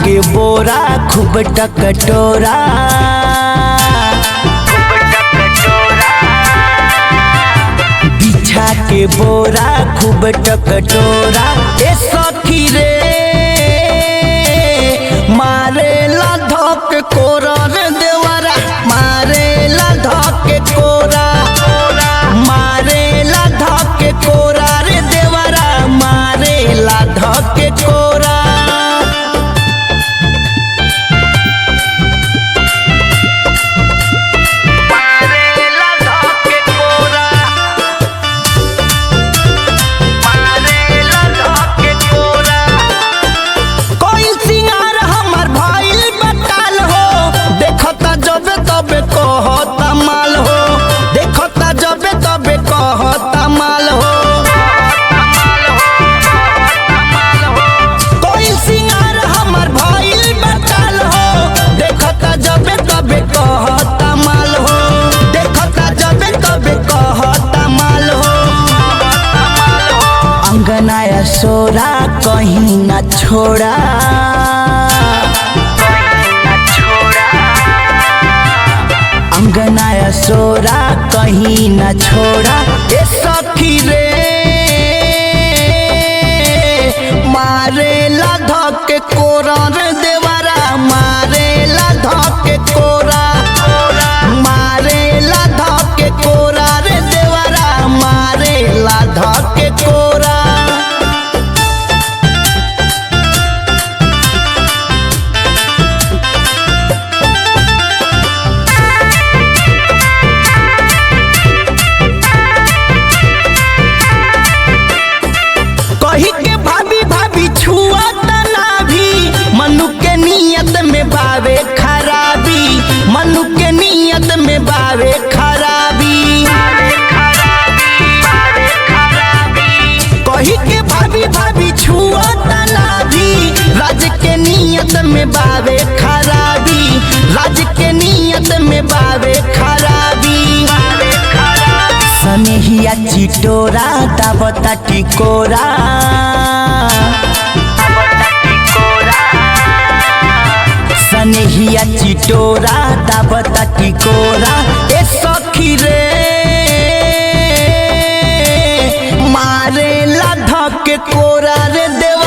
के बोरा खूब टकटोरा, बिछा के बोरा खूब टकटोरा। ए सखी रे मारे ला धक कोरा रे देवरा, मारे ला धक कोरा, मारे ला धक कोरा रे देवरा, मारे ला धक कोरा। कहता माल हो, देखता जबे तबे कहता माल हो, कोई सिंगार हमर भइल बटाल हो, देखता जबे तबे कहता माल हो, देखता जबे तबे कहता माल हो। अंगनाया सोरा कहीं न छोड़ा, अंगनाया सोरा कहीं न छोड़ा। ए सखी रे मारे ला धक कोरा रे देवरा, मारे ला धक कोरा, मारे ला धक कोरा रे देवरा, मारे ला धक कोरा। मनु के नियत में बावे खराबी, मनु के नियत में बावे खराबी, कही के भाभी भाभी छुआ तना भी, राज के नियत में बावे खराबी, राज के नियत में बावे खराबी। सनेहिया चिटोरा दावता टिकोरा, सनेहिया चिटोरा दावता टिकोरा। ए सखी रे मारे ला धक कोरा रे देव